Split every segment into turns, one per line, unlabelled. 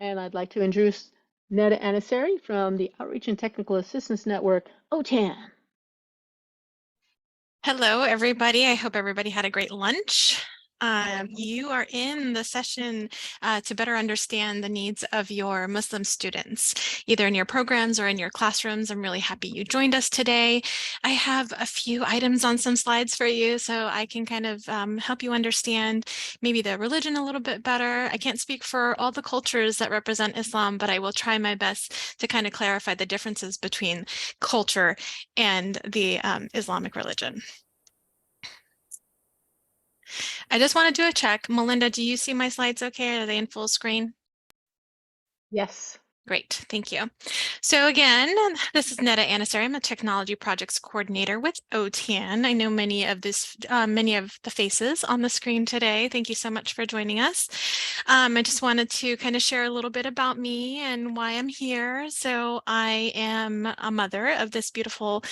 And I'd like to introduce Neda Anasari from the Outreach and Technical Assistance Network, OTAN.
Hello, everybody. I hope everybody had a great lunch. You are in the session to better understand the needs of your Muslim students, either in your programs or in your classrooms. I'm really happy you joined us today. I have a few items on some slides for you so I can kind of help you understand maybe the religion a little bit better. I can't speak for all the cultures that represent Islam, but I will try my best to kind of clarify the differences between culture and the Islamic religion. I just want to do a check. Melinda, do you see my slides okay? Are they in full screen?
Yes.
Great, thank you. So again, this is Neda Anasari. I'm a technology projects coordinator with OTAN. I know many of the faces on the screen today. Thank you so much for joining us. I just wanted to kind of share a little bit about me and why I'm here. So I am a mother of this beautiful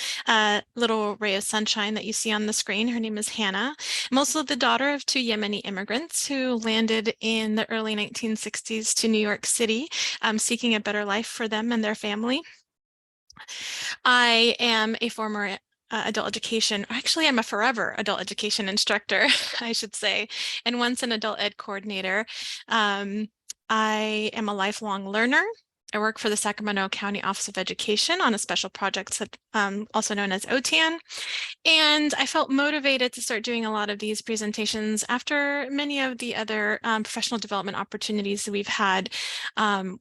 little ray of sunshine that you see on the screen. Her name is Hannah. I'm also the daughter of two Yemeni immigrants who landed in the early 1960s to New York City, seeking a better life for them and their family. I am a former adult education, actually I'm a forever adult education instructor, I should say, and once an adult ed coordinator. I am a lifelong learner. I work for the Sacramento County Office of Education on a special project that, also known as OTAN. And I felt motivated to start doing a lot of these presentations after many of the other professional development opportunities that we've had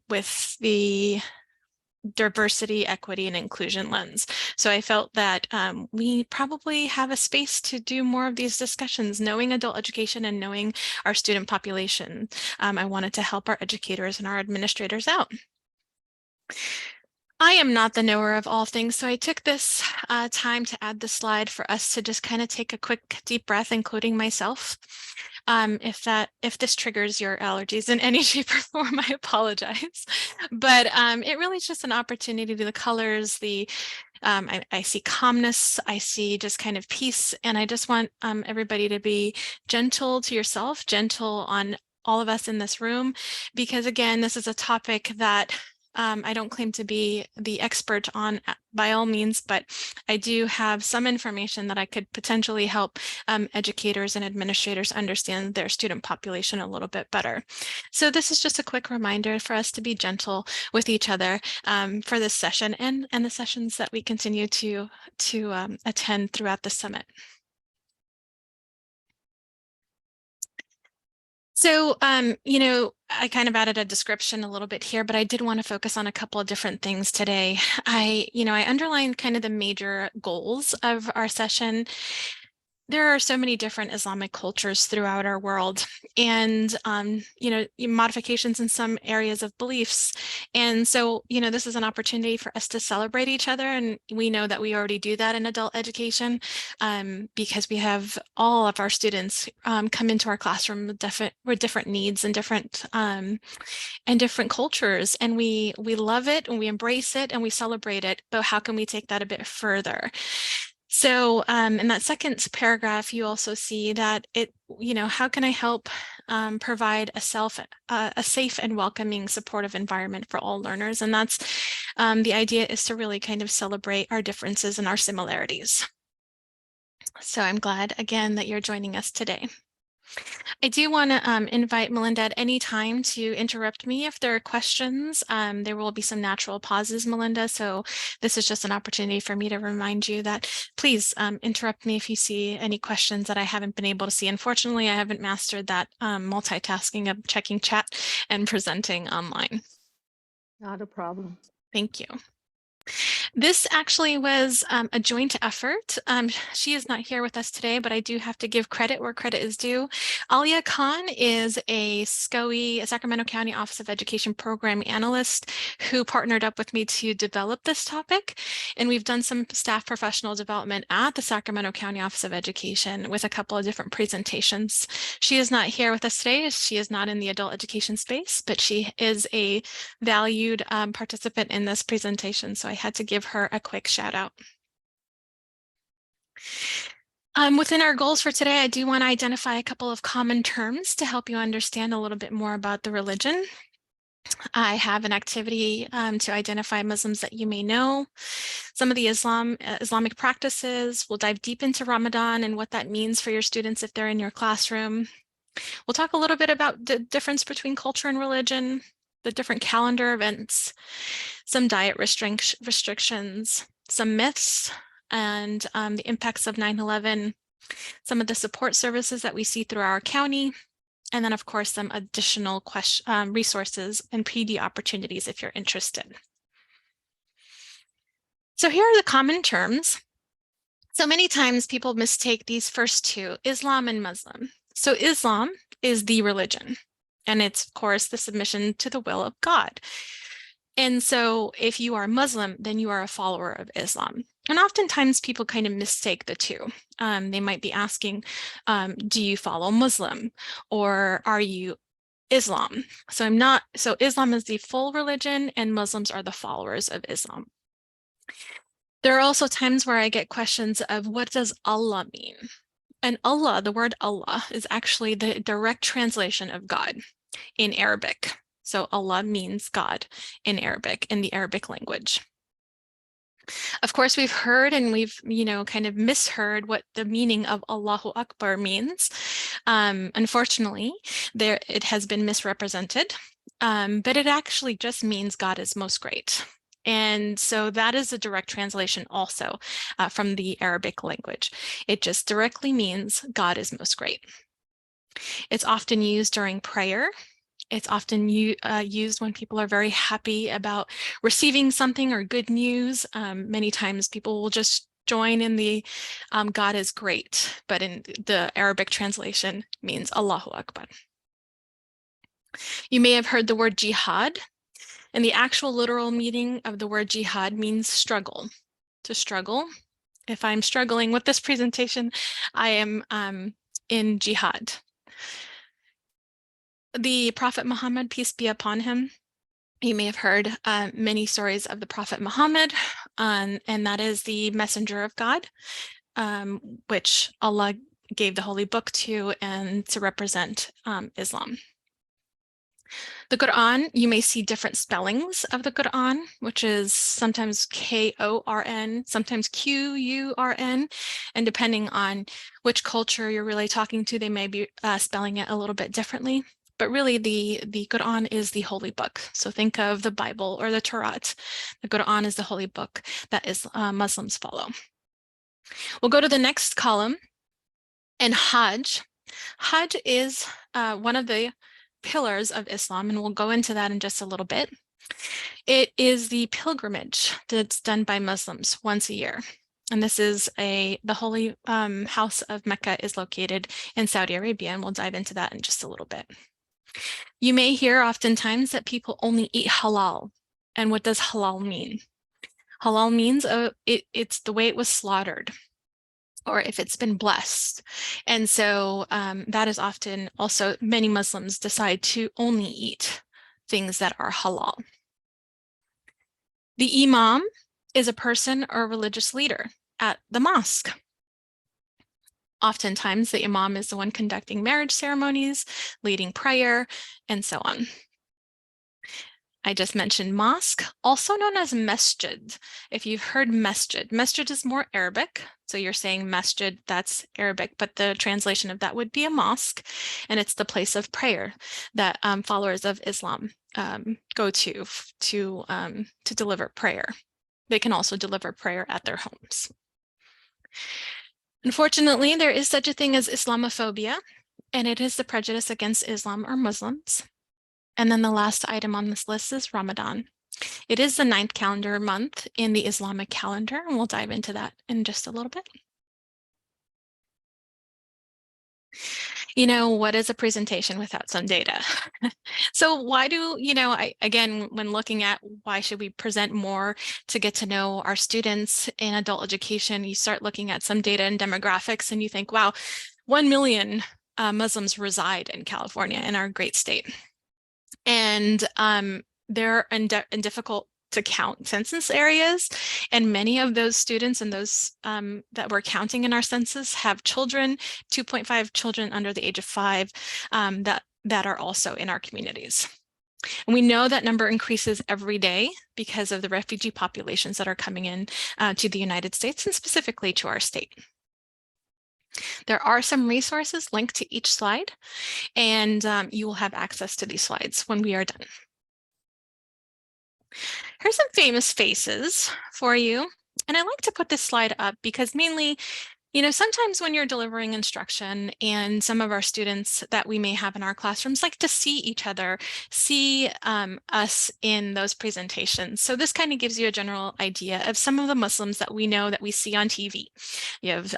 with the diversity, equity, and inclusion lens. So I felt that we probably have a space to do more of these discussions, knowing adult education and knowing our student population. I wanted to help our educators and our administrators out. I am not the knower of all things, so I took this time to add the slide for us to just kind of take a quick deep breath, including myself. If this triggers your allergies in any shape or form, I apologize. But it really is just an opportunity to the colors, I see calmness, I see just kind of peace, and I just want everybody to be gentle to yourself, gentle on all of us in this room, because again, this is a topic that I don't claim to be the expert on by all means, but I do have some information that I could potentially help educators and administrators understand their student population a little bit better. So this is just a quick reminder for us to be gentle with each other for this session and the sessions that we continue to attend throughout the summit. So, I kind of added a description a little bit here, but I did want to focus on a couple of different things today. I underlined kind of the major goals of our session. There are so many different Islamic cultures throughout our world and, modifications in some areas of beliefs. And so, this is an opportunity for us to celebrate each other. And we know that we already do that in adult education because we have all of our students come into our classroom with different needs and different cultures. And we love it and we embrace it and we celebrate it. But how can we take that a bit further? So in that second paragraph, you also see that how can I help provide a safe and welcoming, supportive environment for all learners? And that's the idea is to really kind of celebrate our differences and our similarities. So I'm glad again that you're joining us today. I do want to invite Melinda at any time to interrupt me if there are questions. There will be some natural pauses, Melinda, so this is just an opportunity for me to remind you that please interrupt me if you see any questions that I haven't been able to see. Unfortunately, I haven't mastered that multitasking of checking chat and presenting online.
Not a problem.
Thank you. This actually was a joint effort. She is not here with us today, but I do have to give credit where credit is due. Alia Khan is a SCOE, a Sacramento County Office of Education program analyst who partnered up with me to develop this topic. And we've done some staff professional development at the Sacramento County Office of Education with a couple of different presentations. She is not here with us today. She is not in the adult education space, but she is a valued participant in this presentation. So I had to give her a quick shout out. Within our goals for today, I do want to identify a couple of common terms to help you understand a little bit more about the religion. I have an activity to identify Muslims that you may know. Some of the Islamic practices. We'll dive deep into Ramadan and what that means for your students if they're in your classroom. We'll talk a little bit about the difference between culture and religion, the different calendar events, some diet restrictions, some myths, and the impacts of 9/11, some of the support services that we see through our county, and then, of course, some additional resources and PD opportunities if you're interested. So here are the common terms. So many times people mistake these first two, Islam and Muslim. So Islam is the religion, and it's, of course, the submission to the will of God. And so if you are Muslim, then you are a follower of Islam. And oftentimes people kind of mistake the two. They might be asking, do you follow Muslim or are you Islam? So Islam is the full religion and Muslims are the followers of Islam. There are also times where I get questions of what does Allah mean? And Allah, the word Allah, is actually the direct translation of God in Arabic. So Allah means God in Arabic, in the Arabic language. Of course, we've heard and we've, kind of misheard what the meaning of Allahu Akbar means. Unfortunately, it has been misrepresented, but it actually just means God is most great. And so that is a direct translation also from the Arabic language. It just directly means God is most great. It's often used during prayer. It's often used when people are very happy about receiving something or good news. Many times people will just join in the God is great, but in the Arabic translation means Allahu Akbar. You may have heard the word jihad, and the actual literal meaning of the word jihad means struggle, to struggle. If I'm struggling with this presentation, I am in jihad. The Prophet Muhammad, peace be upon him, you may have heard many stories of the Prophet Muhammad, and that is the messenger of God, which Allah gave the holy book to and to represent Islam. The Quran, you may see different spellings of the Quran, which is sometimes K-O-R-N, sometimes Q-U-R-N, and depending on which culture you're really talking to, they may be spelling it a little bit differently. But really, the Quran is the holy book. So think of the Bible or the Torah. The Quran is the holy book that Muslims follow. We'll go to the next column. And Hajj. Hajj is one of the pillars of Islam, and we'll go into that in just a little bit. It is the pilgrimage that's done by Muslims once a year. And this is the holy house of Mecca is located in Saudi Arabia, and we'll dive into that in just a little bit. You may hear oftentimes that people only eat halal. And what does halal mean? Halal means it's the way it was slaughtered, or if it's been blessed. And so that is often also many Muslims decide to only eat things that are halal. The imam is a person or a religious leader at the mosque. Oftentimes, the imam is the one conducting marriage ceremonies, leading prayer, and so on. I just mentioned mosque, also known as masjid. If you've heard masjid, masjid is more Arabic. So you're saying masjid, that's Arabic, but the translation of that would be a mosque. And it's the place of prayer that followers of Islam go to deliver prayer. They can also deliver prayer at their homes. Unfortunately, there is such a thing as Islamophobia, and it is the prejudice against Islam or Muslims. And then the last item on this list is Ramadan. It is the 9th calendar month in the Islamic calendar, and we'll dive into that in just a little bit. What is a presentation without some data? So why do, again, when looking at why should we present more to get to know our students in adult education, you start looking at some data and demographics and you think, wow, 1 million Muslims reside in California, in our great state. And they're in difficult to count census areas, and many of those students and those that we're counting in our census have children, 2.5 children under the age of 5 that are also in our communities. And we know that number increases every day because of the refugee populations that are coming in to the United States and specifically to our state. There are some resources linked to each slide, and you will have access to these slides when we are done. Here's some famous faces for you. And I like to put this slide up because mainly, you know, sometimes when you're delivering instruction and some of our students that we may have in our classrooms like to see each other, see us in those presentations. So this kind of gives you a general idea of some of the Muslims that we know that we see on TV. You have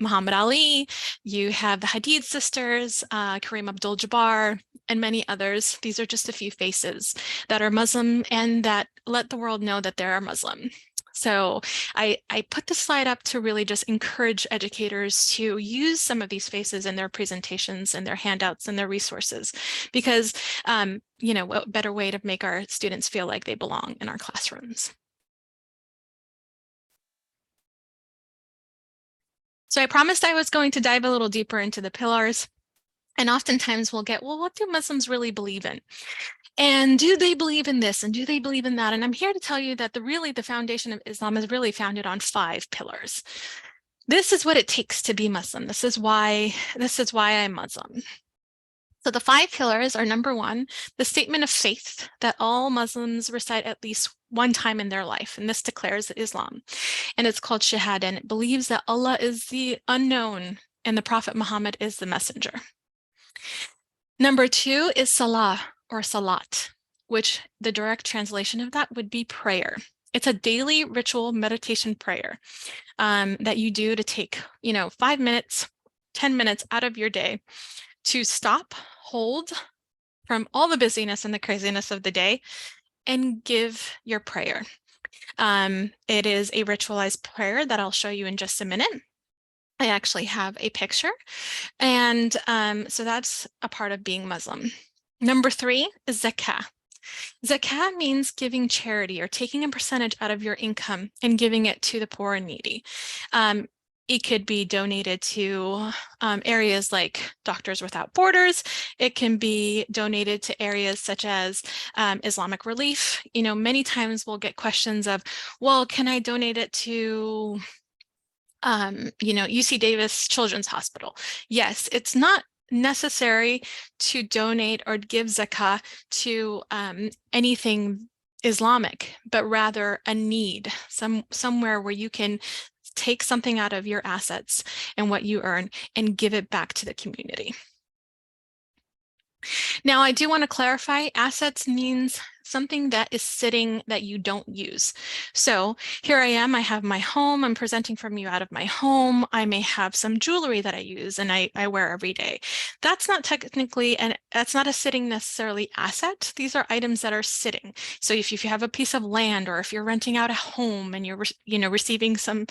Muhammad Ali, you have the Hadid sisters, Kareem Abdul-Jabbar, and many others. These are just a few faces that are Muslim and that let the world know that they're Muslim. So I put the slide up to really just encourage educators to use some of these faces in their presentations and their handouts and their resources, because, you know, what better way to make our students feel like they belong in our classrooms. So I promised I was going to dive a little deeper into the pillars. And oftentimes we'll get, well, what do Muslims really believe in? And do they believe in this? And do they believe in that? And I'm here to tell you that the foundation of Islam is really founded on 5 pillars. This is what it takes to be Muslim. This is why I'm Muslim. So the 5 pillars are: number 1, the statement of faith that all Muslims recite at least one time in their life, and this declares Islam. And it's called Shahada, and it believes that Allah is the unknown and the Prophet Muhammad is the messenger. Number 2 is Salah or Salat, which the direct translation of that would be prayer. It's a daily ritual meditation prayer that you do to take, 5 minutes, 10 minutes out of your day to stop, hold from all the busyness and the craziness of the day and give your prayer. It is a ritualized prayer that I'll show you in just a minute. I actually have a picture. And so that's a part of being Muslim. Number 3 is zakah. Zakah means giving charity or taking a percentage out of your income and giving it to the poor and needy. It could be donated to areas like Doctors Without Borders. It can be donated to areas such as Islamic Relief. Many times we'll get questions of, well, can I donate it to UC Davis Children's Hospital? Yes, it's not necessary to donate or give zakah to anything Islamic, but rather a need, somewhere where you can take something out of your assets and what you earn and give it back to the community. Now, I do want to clarify, assets means something that is sitting that you don't use. So here I am, I have my home, I'm presenting from you out of my home. I may have some jewelry that I use and I wear every day. That's not technically, and that's not a sitting necessarily asset. These are items that are sitting. So if you have a piece of land, or if you're renting out a home and you're, receiving some,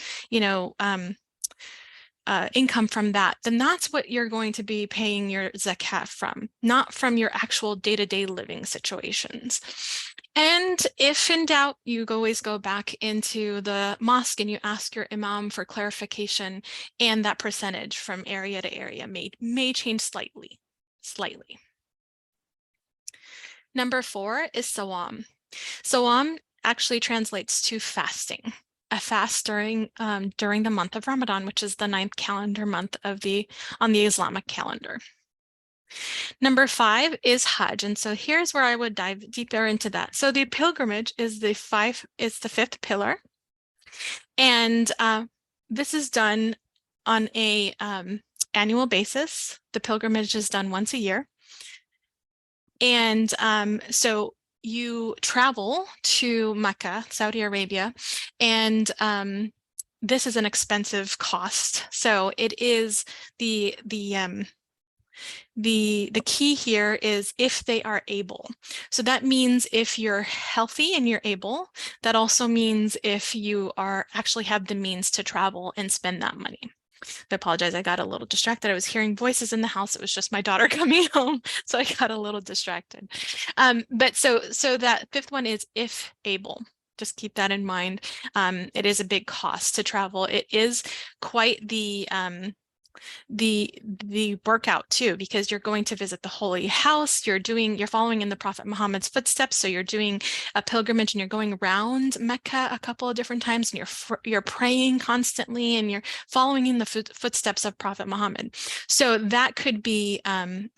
income from that, then that's what you're going to be paying your zakat from, not from your actual day-to-day living situations. And if in doubt, you always go back into the mosque and you ask your imam for clarification, and that percentage from area to area may change slightly. Number 4 is sawam. Sawam actually translates to fasting. A fast during the month of Ramadan, which is the 9th calendar month on the Islamic calendar. Number 5 is Hajj, and so here's where I would dive deeper into that. So the pilgrimage is the 5th pillar, and this is done on a annual basis. The pilgrimage is done once a year, and so you travel to Mecca, Saudi Arabia, and this is an expensive cost. So it is the key here is if they are able. So that means if you're healthy and you're able. That also means if you actually have the means to travel and spend that money. I apologize, I got a little distracted. I was hearing voices in the house. It was just my daughter coming home, so I got a little distracted. But so that 5th one is if able. Just keep that in mind. It is a big cost to travel. It is quite the the workout too, because you're going to visit the Holy House. You're following in the Prophet Muhammad's footsteps. So you're doing a pilgrimage and you're going around Mecca a couple of different times, and you're praying constantly, and you're following in the footsteps of Prophet Muhammad. So that could be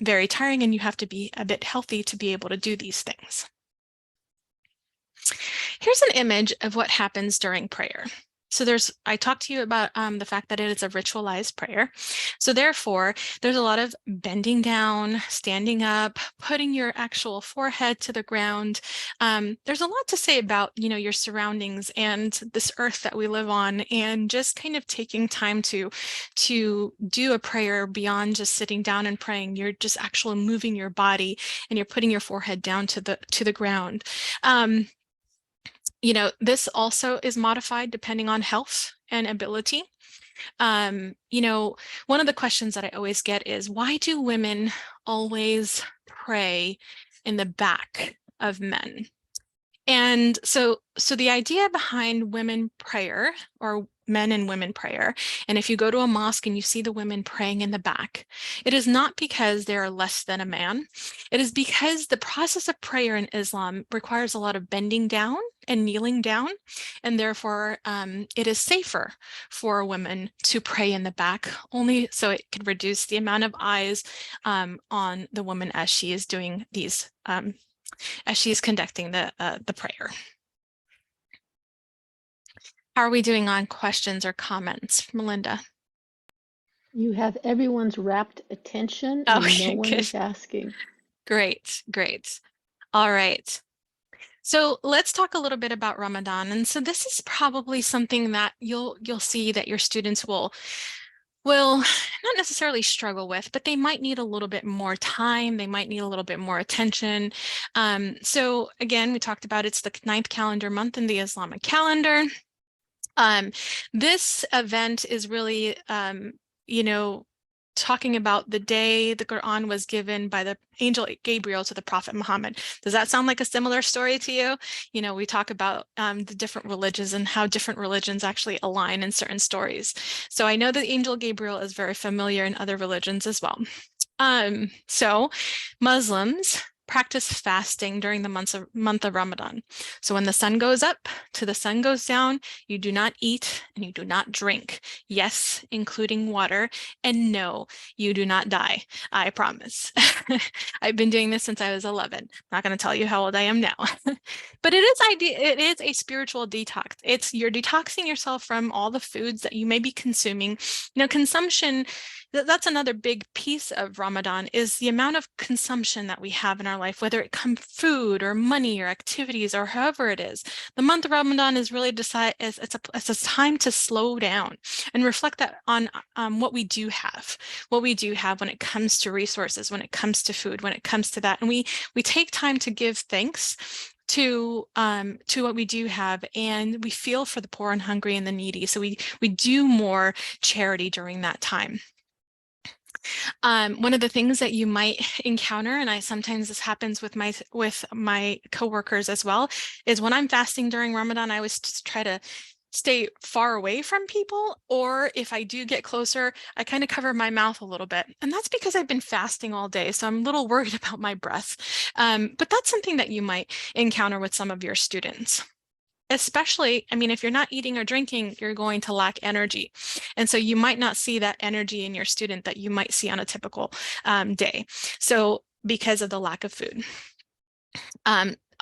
very tiring, and you have to be a bit healthy to be able to do these things. Here's an image of what happens during prayer. So I talked to you about the fact that it is a ritualized prayer. So therefore, there's a lot of bending down, standing up, putting your actual forehead to the ground. There's a lot to say about, your surroundings and this earth that we live on, and just kind of taking time to do a prayer beyond just sitting down and praying. You're just actually moving your body, and you're putting your forehead down to the ground. This also is modified depending on health and ability. One of the questions that I always get is, why do women always pray in the back of men? And so the idea behind women prayer, or men and women prayer, and if you go to a mosque and you see the women praying in the back, it is not because they are less than a man. It is because the process of prayer in Islam requires a lot of bending down and kneeling down, and therefore it is safer for a woman to pray in the back, only so it can reduce the amount of eyes on the woman as she is doing these as she's conducting the prayer. How are we doing on questions or comments, Melinda?
You have everyone's rapt attention, and
Okay,
no one
good.
is asking.
Great. All right. So let's talk a little bit about Ramadan. And so this is probably something that you'll see that your students will not necessarily struggle with, but they might need a little bit more time. They might need a little bit more attention. So again, we talked about it's the 9th calendar month in the Islamic calendar. This event is really, talking about the day the Quran was given by the angel Gabriel to the Prophet Muhammad. Does that sound like a similar story to you? We talk about the different religions and how different religions actually align in certain stories. So I know that angel Gabriel is very familiar in other religions as well. So Muslims practice fasting during the month of Ramadan. So when the sun goes up to the sun goes down, you do not eat and you do not drink. Yes, including water. And no, you do not die. I promise. I've been doing this since I was 11. Not going to tell you how old I am now. But it is a spiritual detox. You're detoxing yourself from all the foods that you may be consuming. Consumption, that's another big piece of Ramadan, is the amount of consumption that we have in our life, whether it comes food or money or activities or however it is. The month of Ramadan is really it's a time to slow down and reflect that on what we do have when it comes to resources, when it comes to food, when it comes to that. And we take time to give thanks to what we do have, and we feel for the poor and hungry and the needy. So we do more charity during that time. One of the things that you might encounter, and sometimes this happens with my coworkers as well, is when I'm fasting during Ramadan, I always just try to stay far away from people, or if I do get closer, I kind of cover my mouth a little bit. And that's because I've been fasting all day, so I'm a little worried about my breath. But that's something that you might encounter with some of your students. Especially, if you're not eating or drinking, you're going to lack energy. And so you might not see that energy in your student that you might see on a typical day. So because of the lack of food.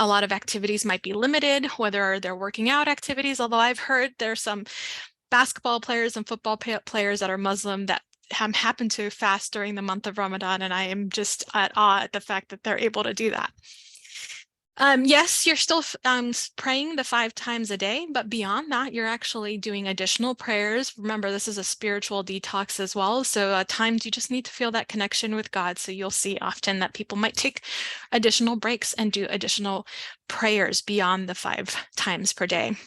A lot of activities might be limited, whether they're working out activities, although I've heard there's some basketball players and football players that are Muslim that happen to fast during the month of Ramadan, and I am just at awe at the fact that they're able to do that. Yes, you're still praying the 5 times a day, but beyond that, you're actually doing additional prayers. Remember, this is a spiritual detox as well. So at times you just need to feel that connection with God. So you'll see often that people might take additional breaks and do additional prayers beyond the 5 times per day.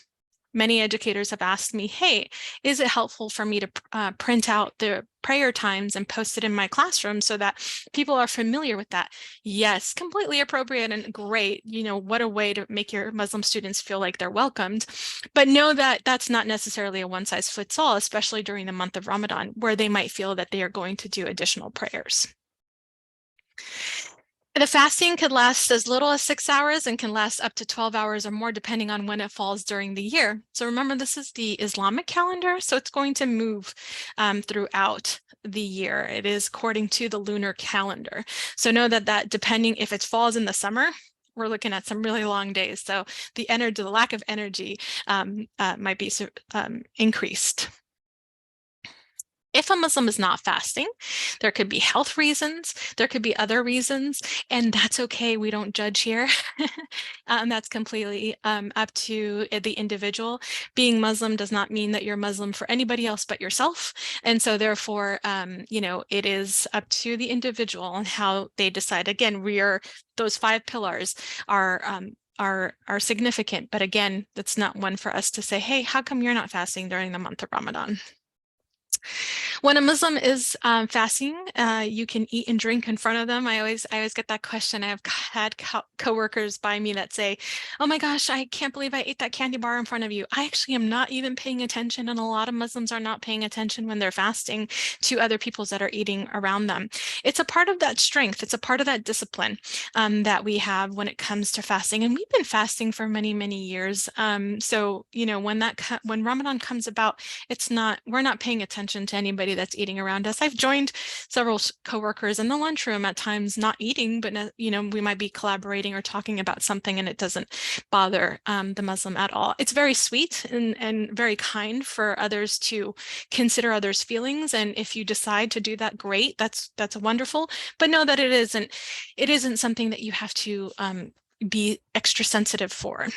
many educators have asked me, hey, is it helpful for me to print out the prayer times and post it in my classroom so that people are familiar with that? Yes, completely appropriate and great. You know, what a way to make your Muslim students feel like they're welcomed. But know that that's not necessarily a one size fits all, especially during the month of Ramadan, where they might feel that they are going to do additional prayers. The fasting could last as little as 6 hours and can last up to 12 hours or more, depending on when it falls during the year. So remember, this is the Islamic calendar, so it's going to move throughout the year. It is according to the lunar calendar. So know that depending if it falls in the summer, we're looking at some really long days. So the lack of energy might be increased. If a Muslim is not fasting, there could be health reasons, there could be other reasons, and that's okay. We don't judge here. That's completely up to the individual. Being Muslim does not mean that you're Muslim for anybody else but yourself. And so therefore, you know, it is up to the individual on how they decide. Again, those 5 pillars are significant, but again, that's not one for us to say, hey, how come you're not fasting during the month of Ramadan? When a Muslim is fasting, you can eat and drink in front of them. I always get that question. I've had coworkers by me that say, "Oh my gosh, I can't believe I ate that candy bar in front of you." I actually am not even paying attention, and a lot of Muslims are not paying attention when they're fasting to other peoples that are eating around them. It's a part of that strength. It's a part of that discipline that we have when it comes to fasting, and we've been fasting for many, many years. So you know, when Ramadan comes about, we're not paying attention to anybody that's eating around us. I've joined several coworkers in the lunchroom at times not eating, but you know, we might be collaborating or talking about something and it doesn't bother the Muslim at all. It's very sweet and very kind for others to consider others' feelings. And if you decide to do that, great, that's wonderful. But know that it isn't something that you have to be extra sensitive for.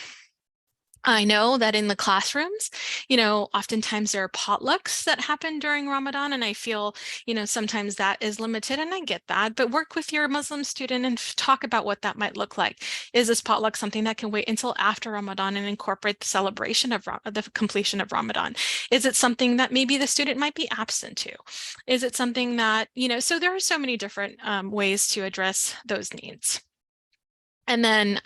I know that in the classrooms, you know, oftentimes there are potlucks that happen during Ramadan, and I feel, you know, sometimes that is limited, and I get that, but work with your Muslim student and talk about what that might look like. Is this potluck something that can wait until after Ramadan and incorporate the celebration of the completion of Ramadan? Is it something that maybe the student might be absent to? Is it something that, you know, so there are so many different ways to address those needs. And then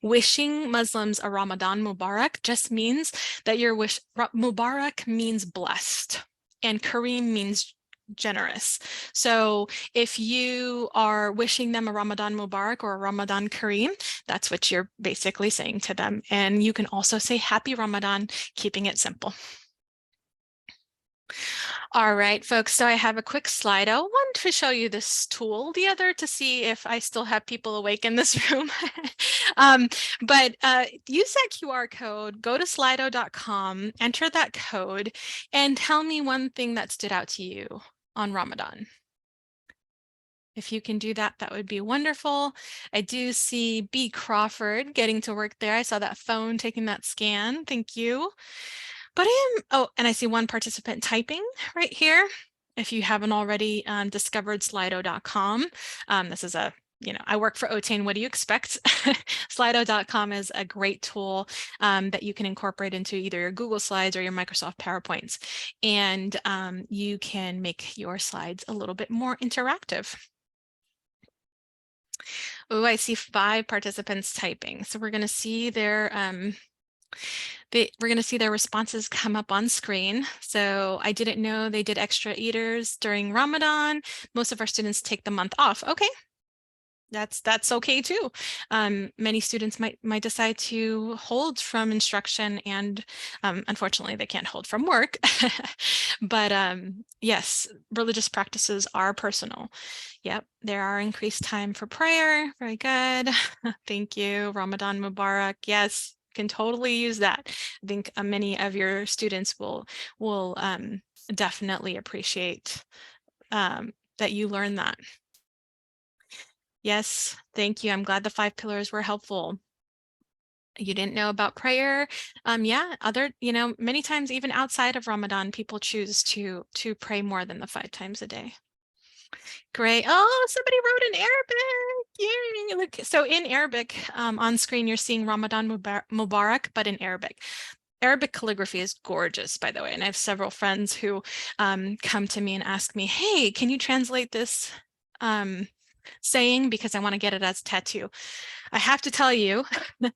wishing Muslims a Ramadan Mubarak just means that your wish, Mubarak means blessed, and Kareem means generous. So if you are wishing them a Ramadan Mubarak or a Ramadan Kareem, that's what you're basically saying to them. And you can also say Happy Ramadan, keeping it simple. All right, folks, so I have a quick Slido, one to show you this tool, the other to see if I still have people awake in this room. But use that QR code, go to slido.com, enter that code, and tell me one thing that stood out to you on Ramadan. If you can do that, that would be wonderful. I do see B. Crawford getting to work there. I saw that phone taking that scan. Thank you. But and I see one participant typing right here. If you haven't already discovered Slido.com, this is I work for OTAN. What do you expect? Slido.com is a great tool that you can incorporate into either your Google Slides or your Microsoft PowerPoints. And you can make your slides a little bit more interactive. Oh, I see 5 participants typing. So we're going to see their responses come up on screen. So I didn't know they did extra eaters during Ramadan. Most of our students take the month off. Okay, that's okay too. Many students might decide to hold from instruction, and unfortunately they can't hold from work. But yes, religious practices are personal. Yep, there are increased time for prayer. Very good. Thank you. Ramadan Mubarak. Yes, can totally use that. I think many of your students will definitely appreciate that you learn that. Yes, thank you. I'm glad the 5 pillars were helpful. You didn't know about prayer. Yeah, many times even outside of Ramadan, people choose to pray more than the 5 times a day. Great. Oh, somebody wrote in Arabic. Yay. Look, so in Arabic, on screen, you're seeing Ramadan Mubarak, but in Arabic. Arabic calligraphy is gorgeous, by the way, and I have several friends who come to me and ask me, hey, can you translate this saying because I want to get it as a tattoo? I have to tell you,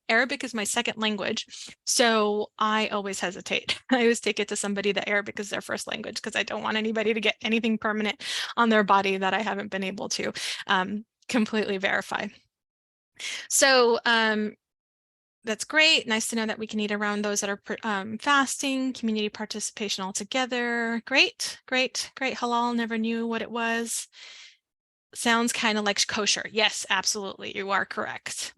Arabic is my second language, so I always hesitate. I always take it to somebody that Arabic is their first language because I don't want anybody to get anything permanent on their body that I haven't been able to completely verify. So that's great. Nice to know that we can eat around those that are fasting, community participation all together. Great, great, great. Halal, never knew what it was. Sounds kind of like kosher. Yes, absolutely. You are correct.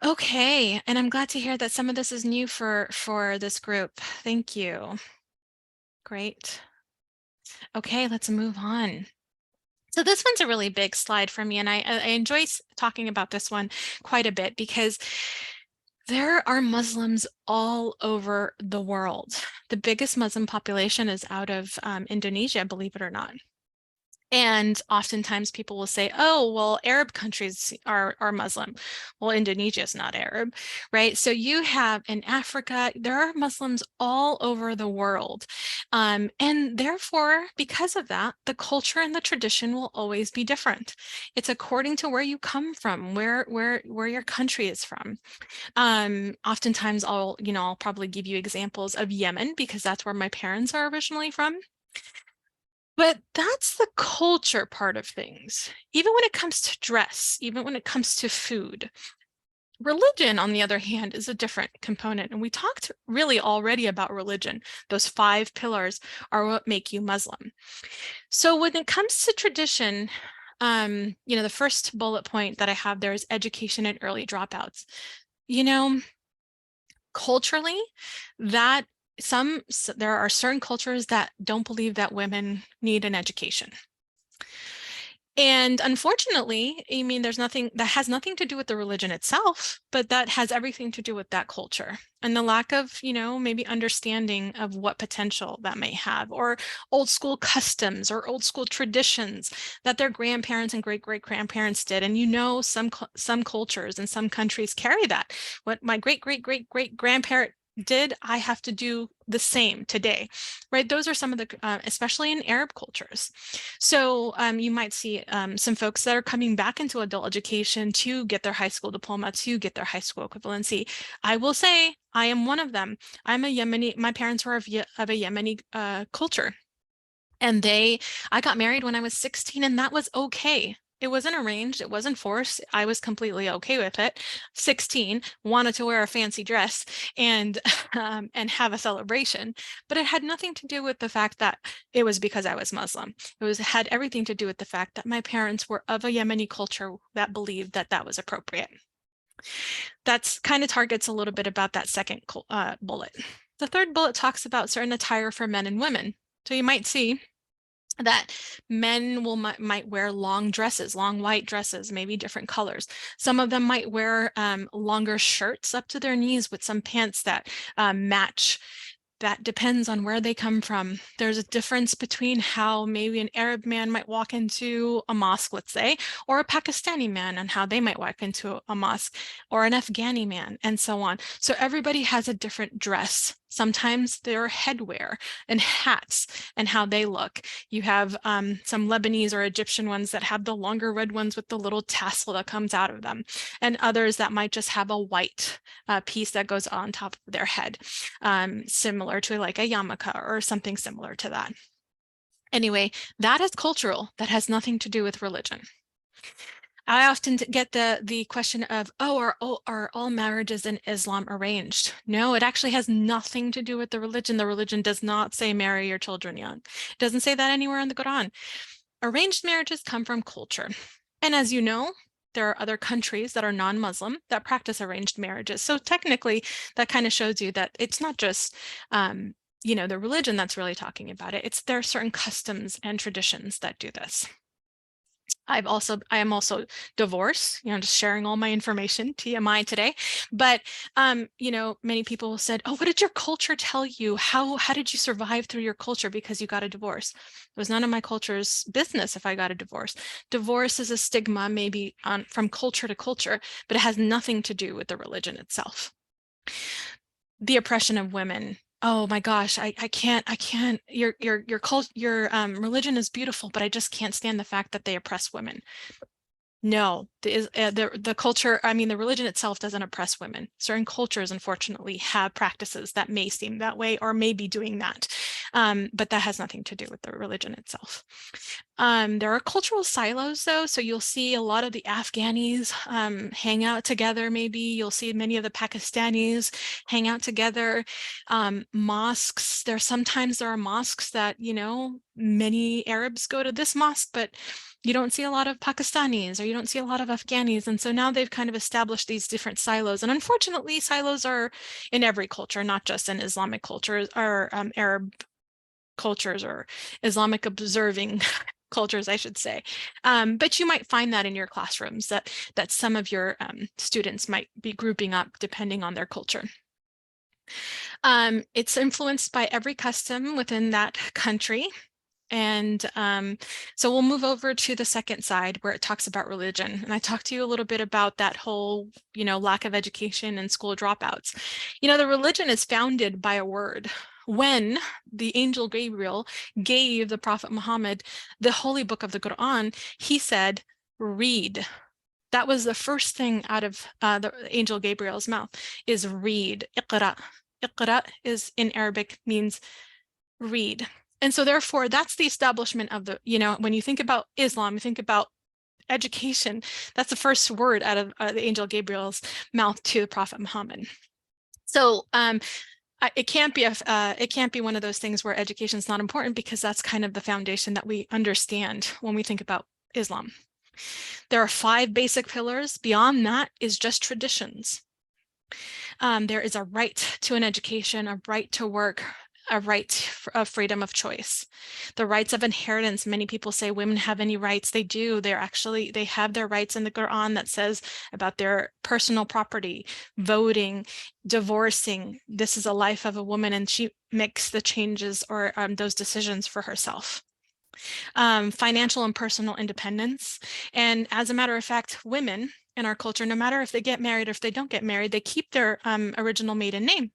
Okay, and I'm glad to hear that some of this is new for this group. Thank you. Great. Okay, let's move on. So this one's a really big slide for me, and I enjoy talking about this one quite a bit because there are Muslims all over the world. The biggest Muslim population is out of Indonesia, believe it or not. And oftentimes people will say, oh, well, Arab countries are Muslim. Well, Indonesia is not Arab, right? So you have in Africa, there are Muslims all over the world. And therefore, because of that, the culture and the tradition will always be different. It's according to where you come from, where your country is from. Oftentimes I'll probably give you examples of Yemen because that's where my parents are originally from. But that's the culture part of things. Even when it comes to dress, even when it comes to food, religion, on the other hand, is a different component. And we talked really already about religion. Those 5 pillars are what make you Muslim. So when it comes to tradition, the first bullet point that I have there is education and early dropouts. Culturally, that there are certain cultures that don't believe that women need an education. And unfortunately, I mean, there's nothing that has nothing to do with the religion itself, but that has everything to do with that culture and the lack of, maybe understanding of what potential that may have, or old school customs or old school traditions that their grandparents and great-great-grandparents did. And some cultures and some countries carry that. What my great-great-great-great-grandparent did, I have to do the same today, right? Those are some of the, especially in Arab cultures. So you might see some folks that are coming back into adult education to get their high school diploma, to get their high school equivalency. I will say I am one of them. I'm a Yemeni, my parents were of a Yemeni culture. And I got married when I was 16, and that was okay. It wasn't arranged, it wasn't forced. I was completely okay with it. 16, wanted to wear a fancy dress and and have a celebration, but it had nothing to do with the fact that it was because I was Muslim. It had everything to do with the fact that my parents were of a Yemeni culture that believed that that was appropriate. That's kind of targets a little bit about that second bullet. The third bullet talks about certain attire for men and women. So you might see that men might wear long dresses, long white dresses, maybe different colors. Some of them might wear longer shirts up to their knees with some pants that match. That depends on where they come from. There's a difference between how maybe an Arab man might walk into a mosque, let's say, or a Pakistani man and how they might walk into a mosque, or an Afghani man, and so on. So everybody has a different dress. Sometimes their headwear and hats and how they look. You have some Lebanese or Egyptian ones that have the longer red ones with the little tassel that comes out of them, and others that might just have a white piece that goes on top of their head, similar to like a yarmulke or something similar to that. Anyway, that is cultural. That has nothing to do with religion. I often get the question of, oh, are all marriages in Islam arranged? No, it actually has nothing to do with the religion. The religion does not say marry your children young. It doesn't say that anywhere in the Quran. Arranged marriages come from culture. And as you know, there are other countries that are non-Muslim that practice arranged marriages. So technically, that kind of shows you that it's not just the religion that's really talking about it. There are certain customs and traditions that do this. I am also divorced, just sharing all my information, TMI today. But, many people said, oh, what did your culture tell you? How did you survive through your culture because you got a divorce? It was none of my culture's business if I got a divorce. Divorce is a stigma maybe from culture to culture, but it has nothing to do with the religion itself. the oppression of women. Oh my gosh, I can't. Your religion is beautiful, but I just can't stand the fact that they oppress women. No, the culture, I mean, the religion itself doesn't oppress women. Certain cultures, unfortunately, have practices that may seem that way or may be doing that. But that has nothing to do with the religion itself. There are cultural silos, though, so you'll see a lot of the Afghanis hang out together, maybe. You'll see many of the Pakistanis hang out together. Mosques, sometimes there are mosques that, you know, many Arabs go to this mosque, but you don't see a lot of Pakistanis or you don't see a lot of Afghanis. And so now they've kind of established these different silos. And unfortunately, silos are in every culture, not just in Islamic cultures or Arab cultures or Islamic observing cultures, I should say. But you might find that in your classrooms that some of your students might be grouping up depending on their culture. It's influenced by every custom within that country. And so we'll move over to the second side where it talks about religion. And I talked to you a little bit about that whole, you know, lack of education and school dropouts. You know, the religion is founded by a word. When the angel Gabriel gave the Prophet Muhammad the holy book of the Quran, he said, read. That was the first thing out of the angel Gabriel's mouth, is read. Iqra. Iqra is in Arabic means read. And so therefore, that's the establishment of the, you know, when you think about Islam, you think about education, that's the first word out of the angel Gabriel's mouth to the Prophet Muhammad. So it can't be one of those things where education is not important, because that's kind of the foundation that we understand when we think about Islam. There are 5 basic pillars. Beyond that is just traditions. There is a right to an education, a right to work, a right of freedom of choice. The rights of inheritance, many people say women have any rights. They do. They have their rights in the Quran that says about their personal property, voting, divorcing. This is a life of a woman, and she makes the changes or those decisions for herself. Financial and personal independence. And as a matter of fact, women in our culture, no matter if they get married or if they don't get married, they keep their original maiden name.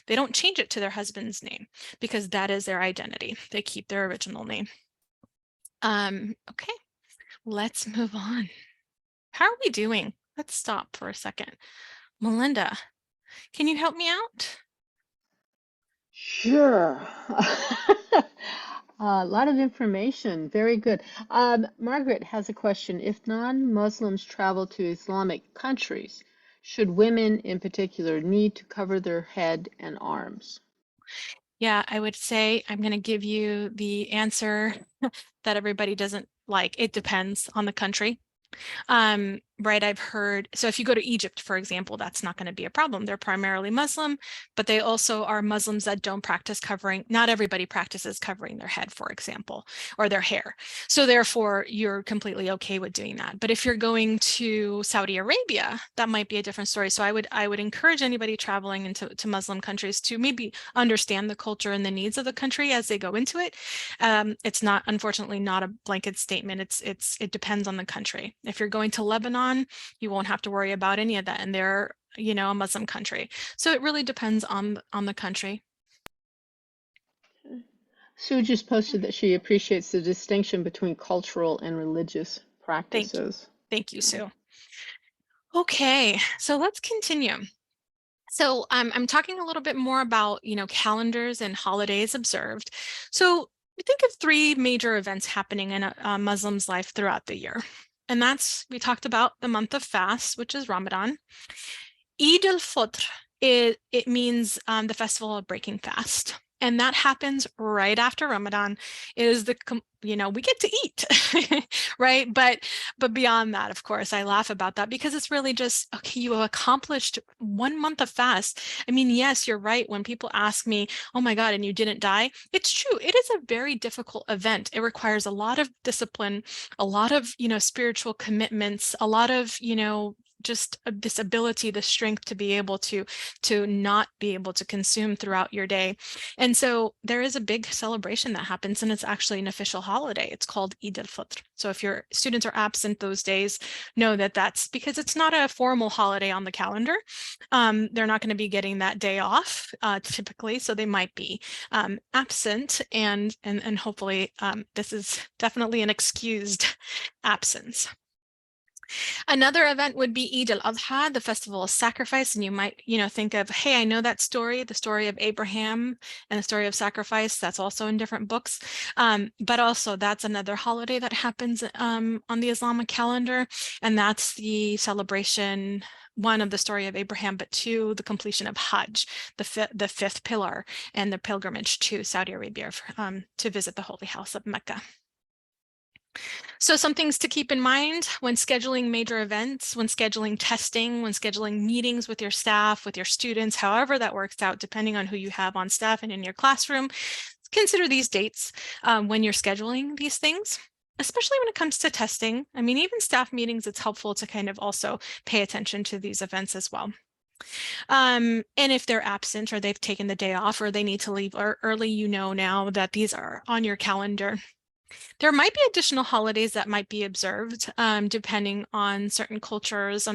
They don't change it to their husband's name, because that is their identity. They keep their original name. Okay, let's move on. How are we doing? Let's stop for a second. Melinda, can you help me out?
Sure. A lot of information. Very good. Margaret has a question. If non-Muslims travel to Islamic countries, should women in particular need to cover their head and arms?
Yeah, I would say I'm going to give you the answer that everybody doesn't like. It depends on the country. Right, I've heard, so if you go to Egypt, for example, that's not going to be a problem. They're primarily Muslim, but they also are Muslims that don't practice covering. Not everybody practices covering their head, for example, or their hair. So therefore, you're completely okay with doing that. But if you're going to Saudi Arabia, that might be a different story. So I would encourage anybody traveling into Muslim countries to maybe understand the culture and the needs of the country as they go into it. It's not, unfortunately, not a blanket statement. It depends on the country. If you're going to Lebanon, you won't have to worry about any of that, and they're, you know, a Muslim country. So it really depends on the country.
Sue just posted that she appreciates the distinction between cultural and religious
Thank you.
practices.
Thank you, Sue. Okay, so let's continue. So I'm talking a little bit more about, you know, calendars and holidays observed. So we think of 3 major events happening in a Muslim's life throughout the year. And that's, we talked about the month of fast, which is Ramadan. Eid al-Fitr, it means the festival of breaking fast. And that happens right after Ramadan. Is the, you know, we get to eat, right? But beyond that, of course, I laugh about that because it's really just, okay, you have accomplished 1 month of fast. I mean, yes, you're right. When people ask me, oh my God, and you didn't die, it's true. It is a very difficult event. It requires a lot of discipline, a lot of, you know, spiritual commitments, a lot of, you know, just this ability, the strength to be able to not be able to consume throughout your day. And so there is a big celebration that happens, and it's actually an official holiday. It's called Eid al-Fitr. So if your students are absent those days, know that that's because it's not a formal holiday on the calendar. They're not going to be getting that day off typically, so they might be absent, and hopefully this is definitely an excused absence. Another event would be Eid al-Adha, the festival of sacrifice, and you might, think of, hey, I know that story, the story of Abraham and the story of sacrifice. That's also in different books, but also that's another holiday that happens on the Islamic calendar, and that's the celebration. One of the story of Abraham, but two, the completion of Hajj, the fifth pillar, and the pilgrimage to Saudi Arabia to visit the Holy House of Mecca. So some things to keep in mind when scheduling major events, when scheduling testing, when scheduling meetings with your staff, with your students, however that works out, depending on who you have on staff and in your classroom. Consider these dates when you're scheduling these things, especially when it comes to testing. I mean, even staff meetings, it's helpful to kind of also pay attention to these events as well. And if they're absent or they've taken the day off or they need to leave early, now that these are on your calendar. There might be additional holidays that might be observed depending on certain cultures.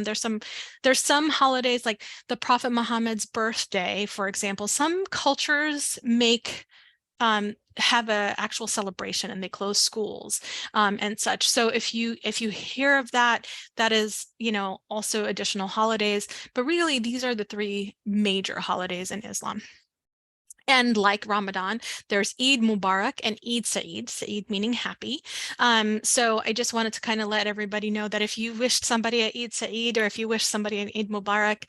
There's some holidays like the Prophet Muhammad's birthday, for example. Some cultures have an actual celebration and they close schools and such. So if you hear of that, that is, also additional holidays. But really, these are the three major holidays in Islam. And like Ramadan, there's Eid Mubarak and Eid Saeed, Saeed meaning happy. So I just wanted to kind of let everybody know that if you wished somebody a Eid Saeed or if you wish somebody an Eid Mubarak,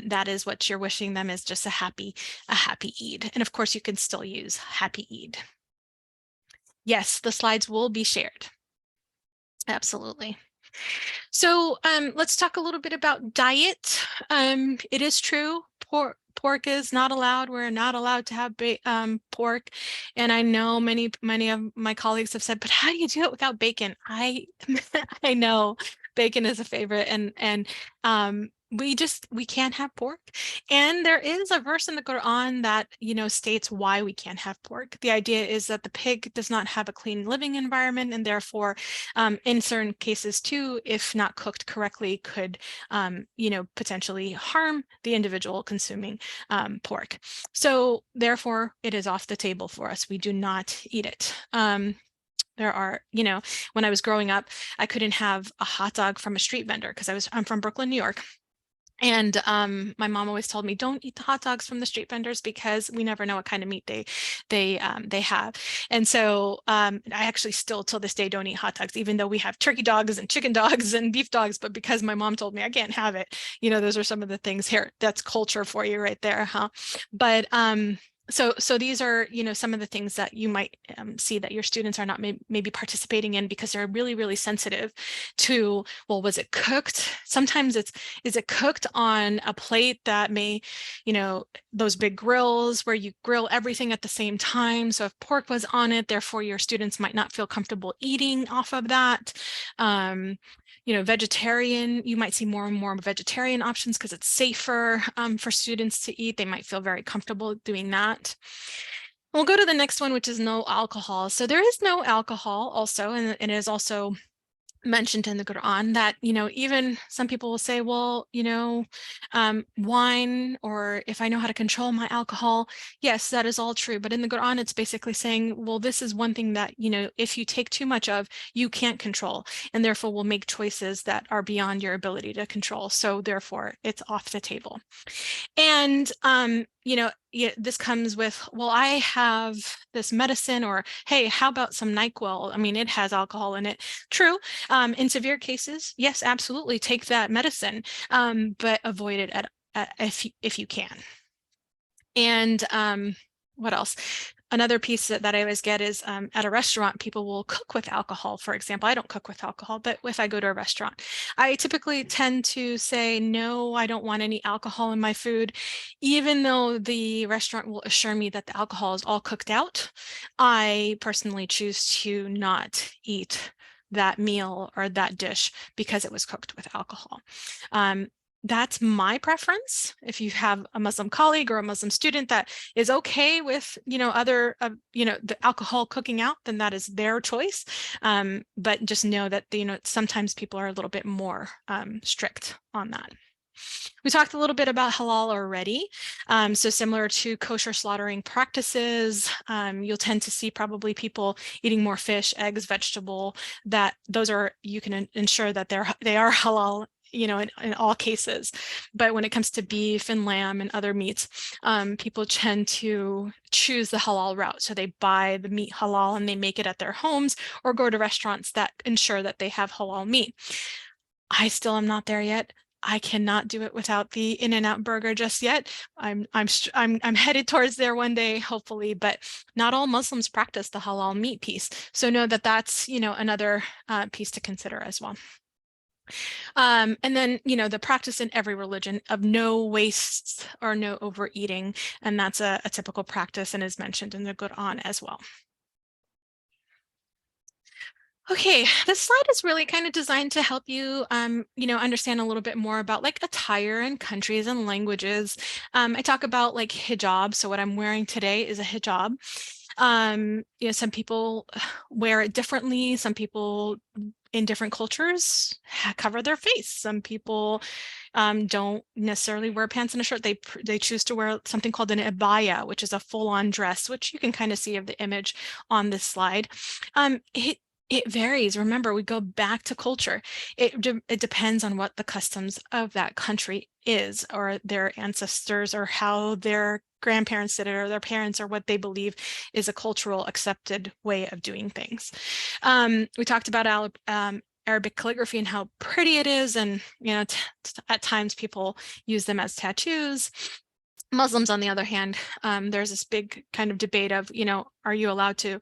that is what you're wishing them, is just a happy Eid. And of course, you can still use happy Eid. Yes, the slides will be shared. Absolutely. So let's talk a little bit about diet. It is true, pork is not allowed. We're not allowed to have pork. And I know many of my colleagues have said, but how do you do it without bacon? I know bacon is a favorite, and we can't have pork. And there is a verse in the Quran that, states why we can't have pork. The idea is that the pig does not have a clean living environment, and therefore, in certain cases too, if not cooked correctly, could, potentially harm the individual consuming pork. So therefore, it is off the table for us. We do not eat it. There are, when I was growing up, I couldn't have a hot dog from a street vendor because I'm from Brooklyn, New York. And my mom always told me, don't eat the hot dogs from the street vendors because we never know what kind of meat they have. And so I actually still till this day don't eat hot dogs, even though we have turkey dogs and chicken dogs and beef dogs. But because my mom told me I can't have it, those are some of the things here. That's culture for you right there, huh? But so these are, some of the things that you might see that your students are not maybe participating in because they're really, really sensitive to, well, was it cooked? Sometimes is it cooked on a plate that may, those big grills where you grill everything at the same time. So if pork was on it, therefore your students might not feel comfortable eating off of that. Vegetarian, you might see more and more vegetarian options because it's safer for students to eat. They might feel very comfortable doing that. We'll go to the next one, which is no alcohol. So there is no alcohol also, and it is also mentioned in the Quran that, even some people will say, well, wine, or if I know how to control my alcohol, yes, that is all true. But in the Quran, it's basically saying, well, this is one thing that, if you take too much of, you can't control, and therefore will make choices that are beyond your ability to control. So therefore, it's off the table. And, this comes with, well, I have this medicine, or, hey, how about some NyQuil? I mean, it has alcohol in it. True. In severe cases, yes, absolutely take that medicine, but avoid it if you can. And what else? Another piece that I always get is at a restaurant, people will cook with alcohol, for example. I don't cook with alcohol, but if I go to a restaurant, I typically tend to say, no, I don't want any alcohol in my food. Even though the restaurant will assure me that the alcohol is all cooked out, I personally choose to not eat that meal or that dish because it was cooked with alcohol. That's my preference. If you have a Muslim colleague or a Muslim student that is okay with, other, the alcohol cooking out, then that is their choice. But just know that, sometimes people are a little bit more strict on that. We talked a little bit about halal already. So similar to kosher slaughtering practices, you'll tend to see probably people eating more fish, eggs, vegetable, that those are, you can ensure that they are halal, in all cases. But when it comes to beef and lamb and other meats, people tend to choose the halal route. So they buy the meat halal and they make it at their homes or go to restaurants that ensure that they have halal meat. I still am not there yet. I cannot do it without the In-N-Out burger just yet. I'm headed towards there one day, hopefully, but not all Muslims practice the halal meat piece. So know that that's, another piece to consider as well. And then, the practice in every religion of no waste or no overeating. And that's a typical practice and is mentioned in the Quran as well. Okay, this slide is really kind of designed to help you, understand a little bit more about like attire and countries and languages. I talk about like hijab. So what I'm wearing today is a hijab. Some people wear it differently. Some people in different cultures cover their face. Some people don't necessarily wear pants and a shirt. They choose to wear something called an abaya, which is a full-on dress, which you can kind of see of the image on this slide. It varies. Remember, we go back to culture. It depends on what the customs of that country is, or their ancestors, or how their grandparents did it, or their parents, or what they believe is a cultural accepted way of doing things. We talked about Arabic calligraphy and how pretty it is, and at times people use them as tattoos. Muslims, on the other hand, there's this big kind of debate of, are you allowed to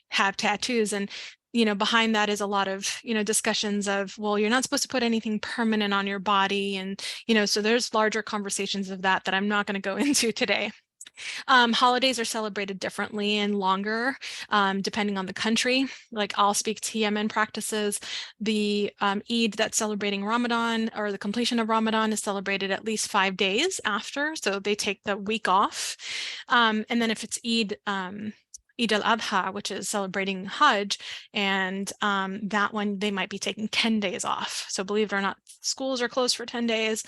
have tattoos? And behind that is a lot of, discussions of, well, you're not supposed to put anything permanent on your body. And, so there's larger conversations of that I'm not going to go into today. Holidays are celebrated differently and longer, depending on the country. Like I'll speak to Yemen practices. The Eid that's celebrating Ramadan, or the completion of Ramadan, is celebrated at least 5 days after. So they take the week off. And then if it's Eid al-Adha, which is celebrating Hajj, and that one, they might be taking 10 days off. So believe it or not, schools are closed for 10 days.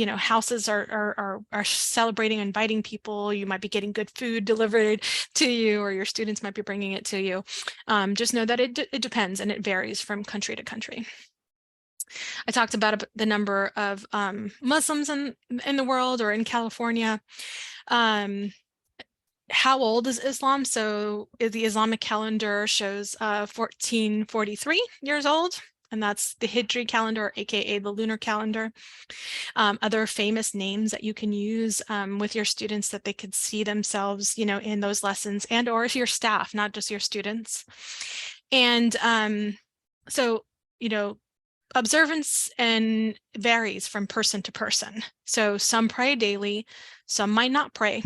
Houses are celebrating, inviting people. You might be getting good food delivered to you, or your students might be bringing it to you. Just know that it depends, and it varies from country to country. I talked about the number of Muslims in the world, or in California. How old is Islam? So the Islamic calendar shows 1443 years old, and that's the Hijri calendar, aka the lunar calendar. Other famous names that you can use with your students that they could see themselves, in those lessons, and or if your staff, not just your students. And so, observance and varies from person to person. So some pray daily, some might not pray.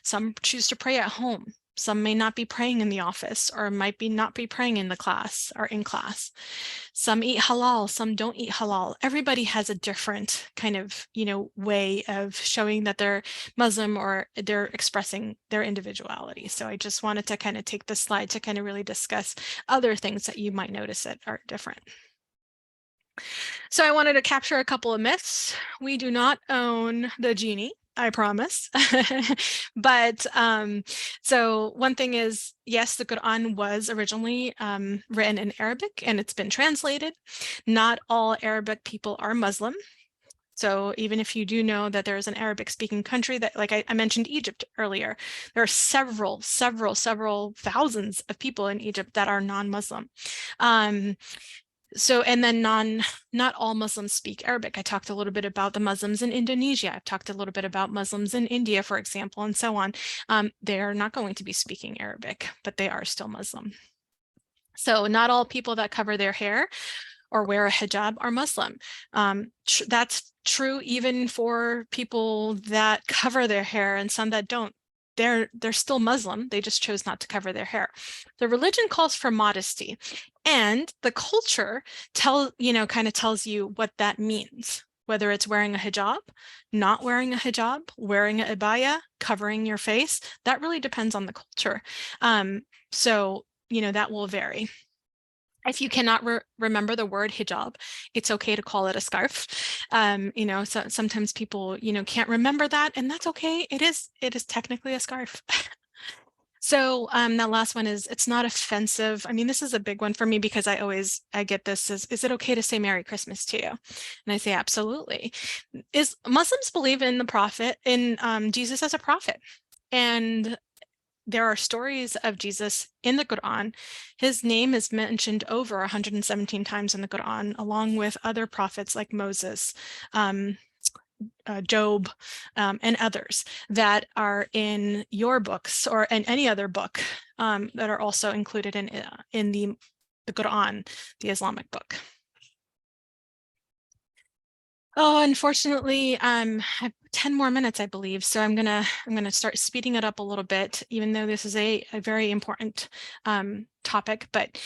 Some choose to pray at home. Some may not be praying in the office, or might not be praying in the class or in class. Some eat halal, some don't eat halal. Everybody has a different kind of, way of showing that they're Muslim, or they're expressing their individuality. So I just wanted to kind of take this slide to kind of really discuss other things that you might notice that are different. So I wanted to capture a couple of myths. We do not own the genie, I promise. But so one thing is, yes, the Quran was originally written in Arabic, and it's been translated. Not all Arabic people are Muslim. So even if you do know that there's an Arabic speaking country that, like I mentioned Egypt earlier, there are several thousands of people in Egypt that are non-Muslim. So, and then not all Muslims speak Arabic. I talked a little bit about the Muslims in Indonesia. I've talked a little bit about Muslims in India, for example, and so on. They're not going to be speaking Arabic, but they are still Muslim. So not all people that cover their hair or wear a hijab are Muslim. That's true even for people that cover their hair, and some that don't. they're still Muslim. They just chose not to cover their hair. The religion calls for modesty, and the culture kind of tells you what that means. Whether it's wearing a hijab, not wearing a hijab, wearing a abaya, covering your face, that really depends on the culture. So, that will vary. If you cannot remember the word hijab, it's okay to call it a scarf. So sometimes people, can't remember that, and that's okay. It is technically a scarf. So that last one is, it's not offensive. I mean, this is a big one for me because I get this is it okay to say Merry Christmas to you? And I say, absolutely. Muslims believe in the prophet, in Jesus as a prophet. And there are stories of Jesus in the Quran. His name is mentioned over 117 times in the Quran, along with other prophets like Moses, Job, and others that are in your books or in any other book that are also included in the Quran, the Islamic book. Oh, unfortunately, I have 10 more minutes, I believe. So I'm gonna start speeding it up a little bit, even though this is a very important topic. But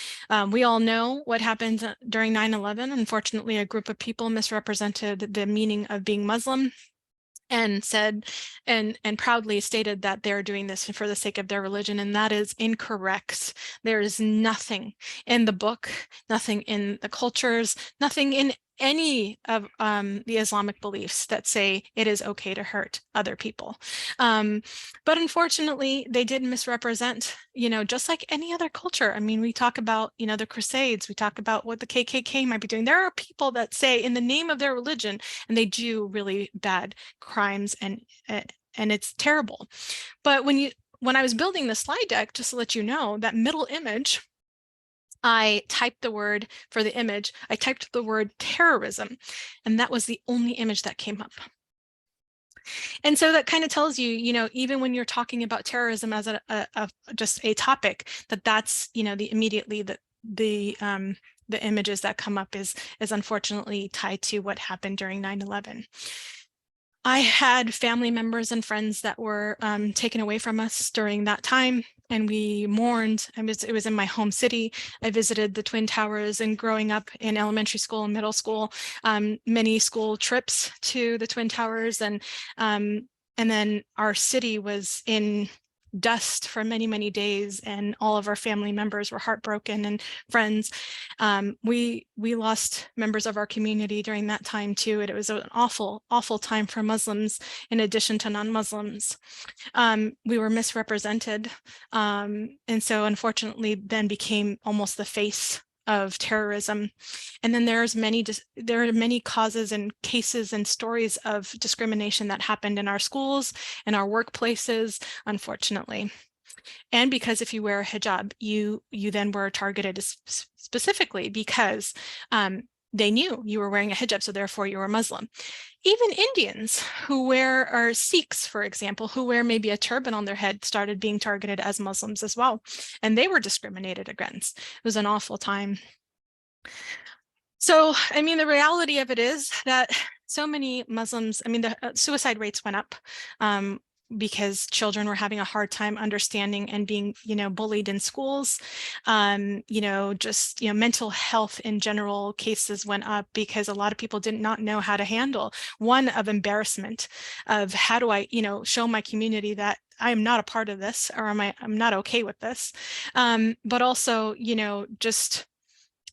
we all know what happened during 9/11. Unfortunately, a group of people misrepresented the meaning of being Muslim and said and proudly stated that they're doing this for the sake of their religion, and that is incorrect. There is nothing in the book, nothing in the cultures, nothing in any of the Islamic beliefs that say it is okay to hurt other people. But unfortunately, they did misrepresent, just like any other culture. I mean, we talk about, the Crusades, we talk about what the KKK might be doing. There are people that say in the name of their religion, and they do really bad crimes, and it's terrible. But when I was building the slide deck, just to let you know, that middle image, I typed the word for the image, I typed the word terrorism, and that was the only image that came up. And so that kind of tells you, even when you're talking about terrorism as just a topic, that's, immediately the images that come up is unfortunately tied to what happened during 9/11. I had family members and friends that were taken away from us during that time, and we mourned. It was in my home city. I visited the Twin Towers, and growing up in elementary school and middle school, many school trips to the Twin Towers, and then our city was in dust for many, many days, and all of our family members were heartbroken, and friends. We lost members of our community during that time too, and it was an awful, awful time for Muslims in addition to non-Muslims. We were misrepresented, and so unfortunately then became almost the face of terrorism. And then there are many causes and cases and stories of discrimination that happened in our schools, in our workplaces, unfortunately. And because if you wear a hijab, you then were targeted specifically because they knew you were wearing a hijab, so therefore you were Muslim. Even Indians or Sikhs, for example, who wear maybe a turban on their head, started being targeted as Muslims as well. And they were discriminated against. It was an awful time. So, I mean, the reality of it is that so many Muslims, the suicide rates went up because children were having a hard time understanding and being, bullied in schools. Mental health in general cases went up because a lot of people did not know how to handle one of embarrassment of how do I, show my community that I am not a part of this, or I'm not okay with this. But also, just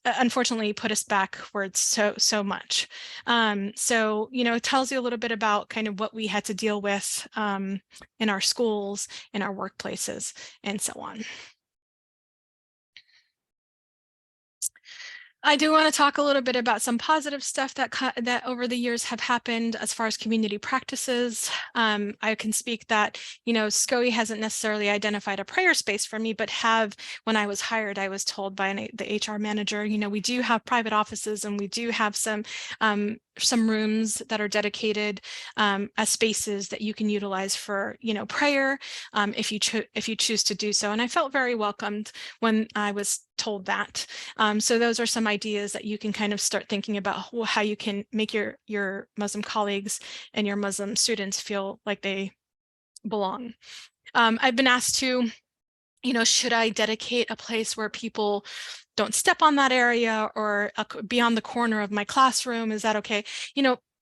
unfortunately put us backwards so much. So, it tells you a little bit about kind of what we had to deal with in our schools, in our workplaces, and so on. I do want to talk a little bit about some positive stuff that over the years have happened as far as community practices. I can speak that, SCOE hasn't necessarily identified a prayer space for me, but when I was hired, I was told by the HR manager, we do have private offices, and we do have some rooms that are dedicated as spaces that you can utilize for, prayer if you choose to do so. And I felt very welcomed when I was told that. So those are some ideas that you can kind of start thinking about how you can make your Muslim colleagues and your Muslim students feel like they belong. I've been asked to, should I dedicate a place where people don't step on that area, or be on the corner of my classroom? Is that okay?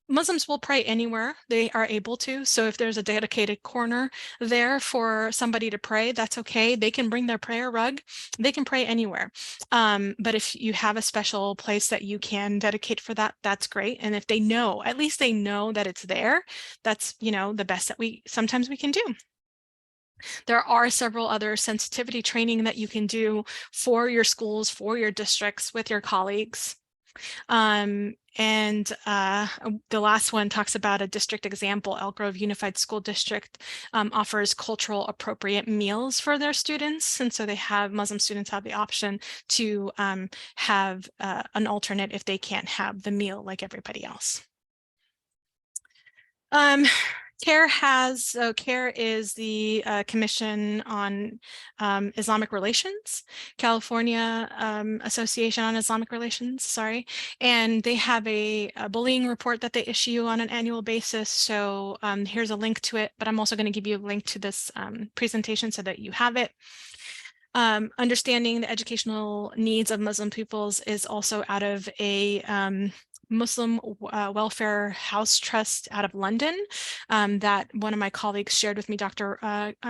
Muslims will pray anywhere they are able to. So if there's a dedicated corner there for somebody to pray, that's okay. They can bring their prayer rug. They can pray anywhere. But if you have a special place that you can dedicate for that, that's great. And if they know, at least they know that it's there, that's, the best that sometimes we can do. There are several other sensitivity training that you can do for your schools, for your districts, with your colleagues. And the last one talks about a district example. Elk Grove Unified School District offers cultural appropriate meals for their students. And so Muslim students have the option to have an alternate if they can't have the meal like everybody else. CARE is the Commission on Islamic Relations, California Association on Islamic Relations, sorry. And they have a bullying report that they issue on an annual basis. So here's a link to it, but I'm also going to give you a link to this presentation so that you have it. Understanding the educational needs of Muslim peoples is also out of a Muslim Welfare House Trust out of London that one of my colleagues shared with me, Dr.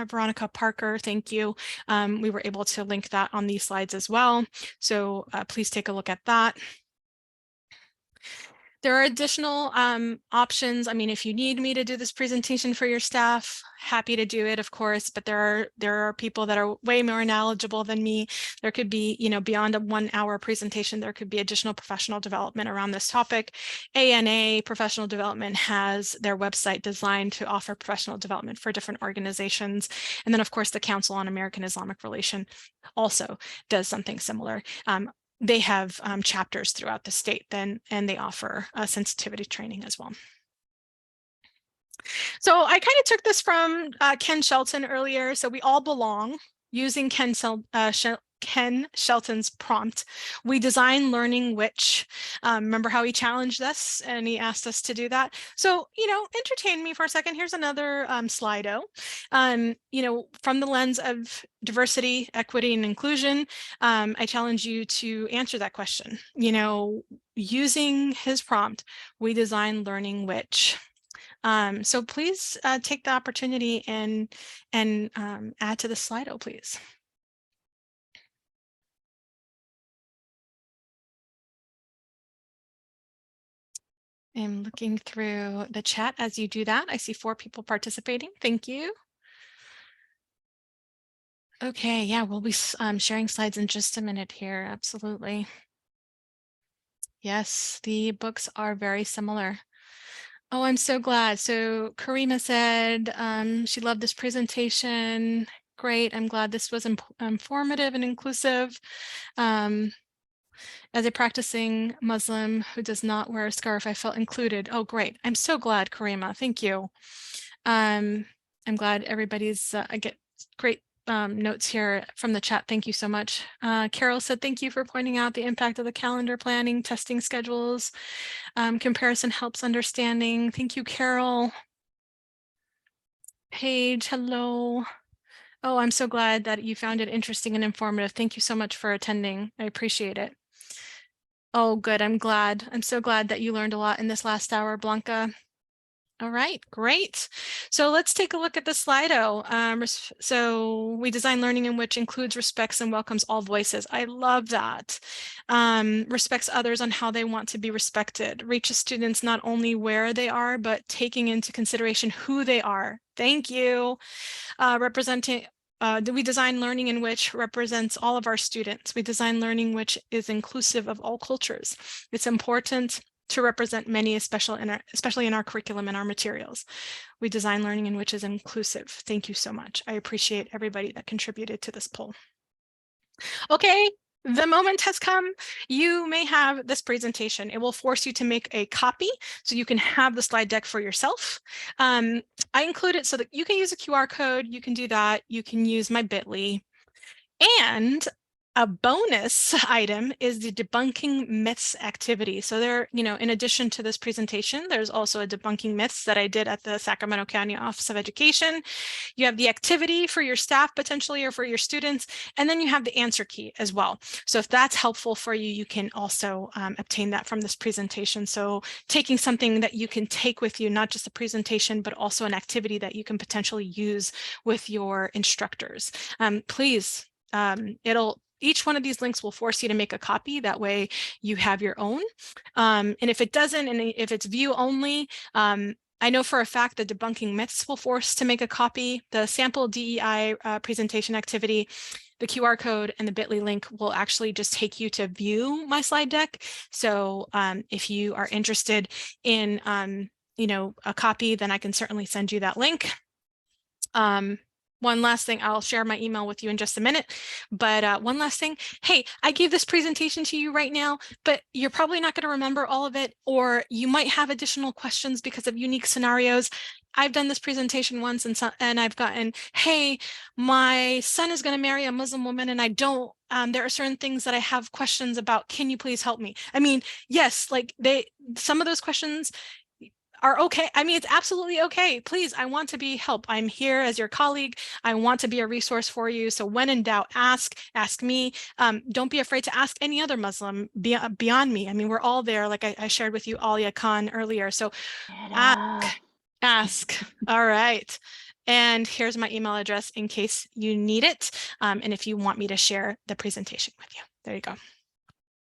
Veronica Parker. Thank you. We were able to link that on these slides as well. So please take a look at that. There are additional options. I mean, if you need me to do this presentation for your staff, happy to do it, of course, but there are people that are way more knowledgeable than me. There could be, beyond a 1 hour presentation, there could be additional professional development around this topic. ANA Professional Development has their website designed to offer professional development for different organizations. And then, of course, the Council on American Islamic Relations also does something similar. They have chapters throughout the state then, and they offer sensitivity training as well. So I kind of took this from Ken Shelton earlier. So we all belong, using Ken Shelton's prompt. We design learning which, remember how he challenged us and he asked us to do that. So, entertain me for a second. Here's another Slido. From the lens of diversity, equity, and inclusion, I challenge you to answer that question. Using his prompt, we design learning which. So please take the opportunity and add to the Slido, please. I'm looking through the chat as you do that. I see 4 people participating. Thank you. Okay, yeah, we'll be sharing slides in just a minute here. Absolutely. Yes, the books are very similar. Oh, I'm so glad. So Karima said she loved this presentation. Great. I'm glad this was informative and inclusive. As a practicing Muslim who does not wear a scarf, I felt included. Oh, great. I'm so glad, Karima. Thank you. I'm glad everybody's I get great notes here from the chat. Thank you so much. Carol said, thank you for pointing out the impact of the calendar planning, testing schedules. Comparison helps understanding. Thank you, Carol. Paige, hello. Oh, I'm so glad that you found it interesting and informative. Thank you so much for attending. I appreciate it. Oh, good. I'm glad. I'm so glad that you learned a lot in this last hour, Blanca. All right, great. So let's take a look at the Slido. So we design learning in which includes, respects, and welcomes all voices. I love that. Respects others on how they want to be respected. Reaches students not only where they are, but taking into consideration who they are. Thank you. We design learning in which represents all of our students. We design learning which is inclusive of all cultures. It's important to represent many, especially in our curriculum and our materials. We design learning in which is inclusive. Thank you so much. I appreciate everybody that contributed to this poll. Okay, the moment has come. You may have this presentation. It will force you to make a copy so you can have the slide deck for yourself. I include it so that you can use a QR code. You can do that. You can use my bit.ly. And A bonus item is the debunking myths activity. So there, in addition to this presentation, there's also a debunking myths that I did at the Sacramento County Office of Education. You have the activity for your staff potentially or for your students, and then you have the answer key as well. So if that's helpful for you, you can also obtain that from this presentation. So taking something that you can take with you, not just a presentation, but also an activity that you can potentially use with your instructors. Please, each one of these links will force you to make a copy. That way you have your own. And if it doesn't, and if it's view only, I know for a fact that debunking myths will force to make a copy. The sample DEI presentation activity, the QR code and the bit.ly link will actually just take you to view my slide deck. So if you are interested in a copy, then I can certainly send you that link. One last thing, I'll share my email with you in just a minute, but one last thing. Hey, I gave this presentation to you right now, but you're probably not going to remember all of it, or you might have additional questions because of unique scenarios. I've done this presentation once and I've gotten, hey, my son is going to marry a Muslim woman and I don't, there are certain things that I have questions about. Can you please help me? I mean, yes, like some of those questions are okay. I mean, it's absolutely okay. Please, I want to be help. I'm here as your colleague. I want to be a resource for you. So when in doubt, ask me. Don't be afraid to ask any other Muslim beyond me. I mean, we're all there. Like I shared with you Alia Khan earlier. So ask. All right. And here's my email address in case you need it. And if you want me to share the presentation with you. There you go.